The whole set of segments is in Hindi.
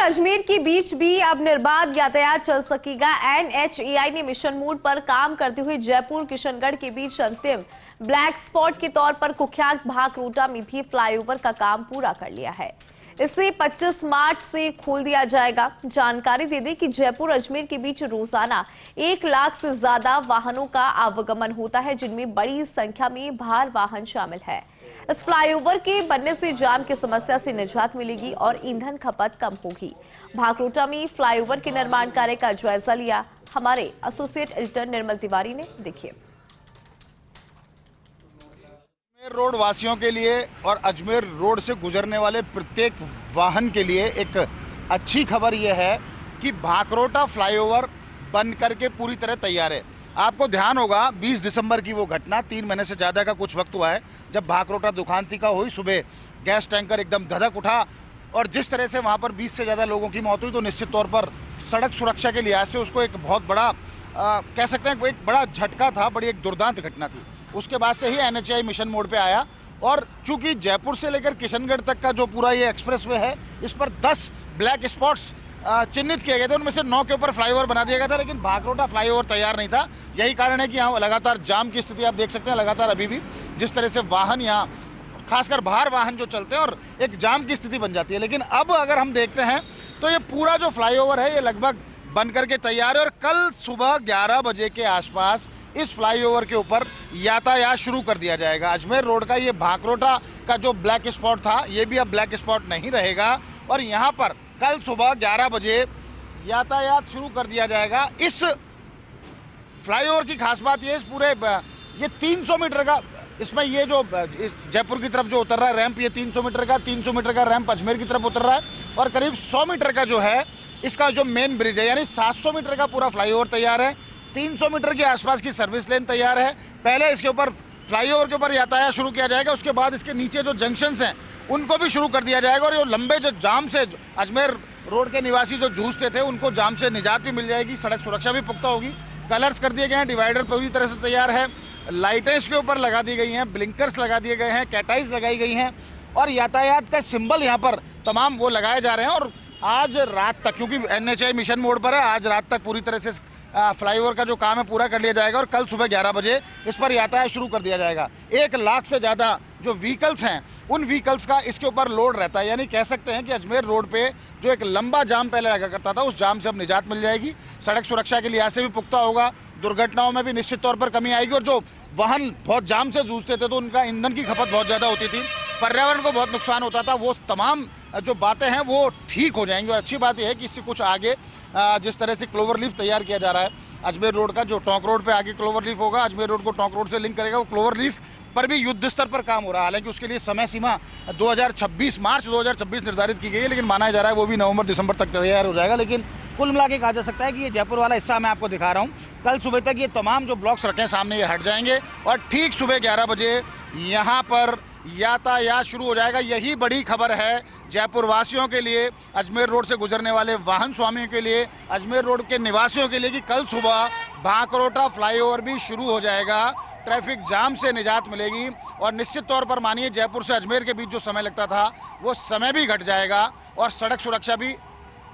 अजमेर के बीच भी अब निर्बाध यातायात चल सकेगा। एनएचएआई ने मिशन मोड पर काम करते हुए जयपुर किशनगढ़ के बीच अंतिम ब्लैक स्पॉट के तौर पर कुख्यात भाखरोटा में भी फ्लाईओवर का काम पूरा कर लिया है। इसे 25 मार्च से खोल दिया जाएगा। जानकारी दे दें कि जयपुर अजमेर के बीच रोजाना 1 लाख से ज्यादा वाहनों का आवागमन होता है, जिनमें बड़ी संख्या में भार वाहन शामिल है। इस फ्लाईओवर के बनने से जाम की समस्या से निजात मिलेगी और ईंधन खपत कम होगी। भाखरोटा में फ्लाईओवर के निर्माण कार्य का जायजा लिया हमारे एसोसिएट एडिटर निर्मल तिवारी ने। देखिए, अजमेर रोड वासियों के लिए और अजमेर रोड से गुजरने वाले प्रत्येक वाहन के लिए एक अच्छी खबर यह है कि भाखरोटा फ्लाईओवर बन करके पूरी तरह तैयार है। आपको ध्यान होगा 20 दिसंबर की वो घटना, 3 महीने से ज़्यादा का कुछ वक्त हुआ है, जब भाखरोटा दुखांती का हुई। सुबह गैस टैंकर एकदम धधक उठा और जिस तरह से वहाँ पर 20 से ज़्यादा लोगों की मौत हुई, तो निश्चित तौर पर सड़क सुरक्षा के लिहाज से उसको एक बहुत बड़ा कह सकते हैं एक बड़ा झटका था, बड़ी एक दुर्दांत घटना थी। उसके बाद से ही एनएचएआई मिशन मोड पे आया और चूंकि जयपुर से लेकर किशनगढ़ तक का जो पूरा ये एक्सप्रेसवे है, इस पर 10 ब्लैक स्पॉट्स चिन्हित किए गए थे। उनमें से 9 के ऊपर फ्लाईओवर बना दिया गया था, लेकिन भाखरोटा फ्लाईओवर तैयार नहीं था। यही कारण है कि यहाँ लगातार जाम की स्थिति आप देख सकते हैं। लगातार अभी भी जिस तरह से वाहन यहाँ खासकर भार वाहन जो चलते हैं और एक जाम की स्थिति बन जाती है। लेकिन अब अगर हम देखते हैं तो ये पूरा जो फ्लाईओवर है ये लगभग बन करके तैयार है और कल सुबह 11 बजे के आसपास इस फ्लाईओवर के ऊपर यातायात शुरू कर दिया जाएगा। अजमेर रोड का ये भाखरोटा का जो ब्लैक स्पॉट था, ये भी अब ब्लैक स्पॉट नहीं रहेगा और यहाँ पर कल सुबह 11 बजे यातायात शुरू कर दिया जाएगा। इस फ्लाईओवर की खास बात ये, इस पूरे ये 300 मीटर का, इसमें ये जो जयपुर की तरफ जो उतर रहा है रैंप, ये 300 मीटर का, 300 मीटर का रैंप अजमेर की तरफ उतर रहा है और करीब 100 मीटर का जो है इसका जो मेन ब्रिज है, यानी 700 मीटर का पूरा फ्लाईओवर तैयार है। 300 मीटर के आसपास की सर्विस लेन तैयार है। पहले इसके ऊपर फ्लाईओवर के ऊपर यातायात शुरू किया जाएगा, उसके बाद इसके नीचे जो जंक्शंस हैं उनको भी शुरू कर दिया जाएगा और ये लंबे जो जाम से अजमेर रोड के निवासी जो जूझते थे उनको जाम से निजात भी मिल जाएगी। सड़क सुरक्षा भी पुख्ता होगी। कलर्स कर दिए गए हैं, डिवाइडर पूरी तरह से तैयार है, लाइटें इसके ऊपर लगा दी गई हैं, ब्लिंकर्स लगा दिए गए हैं, कैटाइज लगाई गई हैं और यातायात का सिंबल यहाँ पर तमाम वो लगाए जा रहे हैं। और आज रात तक, क्योंकि एनएचएआई मिशन मोड पर है, आज रात तक पूरी तरह से फ्लाईओवर का जो काम है पूरा कर लिया जाएगा और कल सुबह 11 बजे इस पर यातायात शुरू कर दिया जाएगा। 1 लाख से ज़्यादा जो व्हीकल्स हैं उन व्हीकल्स का इसके ऊपर लोड रहता है, यानी कह सकते हैं कि अजमेर रोड पे जो एक लंबा जाम पहले लगा करता था उस जाम से अब निजात मिल जाएगी। सड़क सुरक्षा के लिहाज से भी पुख्ता होगा, दुर्घटनाओं में भी निश्चित तौर पर कमी आएगी और जो वाहन बहुत जाम से जूझते थे तो उनका ईंधन की खपत बहुत ज़्यादा होती थी, पर्यावरण को बहुत नुकसान होता था, वो तमाम जो बातें हैं वो ठीक हो जाएंगी। और अच्छी बात यह है कि इससे कुछ आगे जिस तरह से क्लोवर लीफ तैयार किया जा रहा है अजमेर रोड का, जो टोंक रोड पे आगे क्लोवर लीफ होगा, अजमेर रोड को टोंक रोड से लिंक करेगा, वो क्लोवर लीफ पर भी युद्ध स्तर पर काम हो रहा है। हालांकि उसके लिए समय सीमा 2026 मार्च 2026 निर्धारित की गई है, लेकिन माना जा रहा है वो भी नवंबर दिसंबर तक तैयार हो जाएगा। लेकिन कुल मिला के कहा जा सकता है कि ये जयपुर वाला हिस्सा मैं आपको दिखा रहा हूँ, कल सुबह तक ये तमाम जो ब्लॉक्स रखे हैं सामने ये हट जाएंगे और ठीक सुबह 11 बजे यहाँ पर यातायात शुरू हो जाएगा। यही बड़ी खबर है जयपुर वासियों के लिए, अजमेर रोड से गुजरने वाले वाहन स्वामियों के लिए, अजमेर रोड के निवासियों के लिए कि कल सुबह भाखरोटा फ्लाईओवर भी शुरू हो जाएगा। ट्रैफिक जाम से निजात मिलेगी और निश्चित तौर पर मानिए जयपुर से अजमेर के बीच जो समय लगता था वो समय भी घट जाएगा और सड़क सुरक्षा भी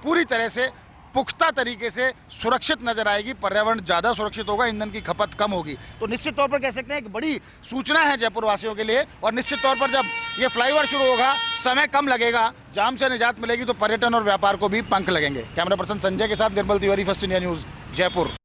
पूरी तरह से पुख्ता तरीके से सुरक्षित नजर आएगी। पर्यावरण ज़्यादा सुरक्षित होगा, ईंधन की खपत कम होगी। तो निश्चित तौर पर कह सकते हैं एक बड़ी सूचना है जयपुर वासियों के लिए और निश्चित तौर पर जब ये फ्लाईओवर शुरू होगा समय कम लगेगा, जाम से निजात मिलेगी, तो पर्यटन और व्यापार को भी पंख लगेंगे। कैमरा पर्सन संजय के साथ Nirmal Tiwari, first India news, Jaipur.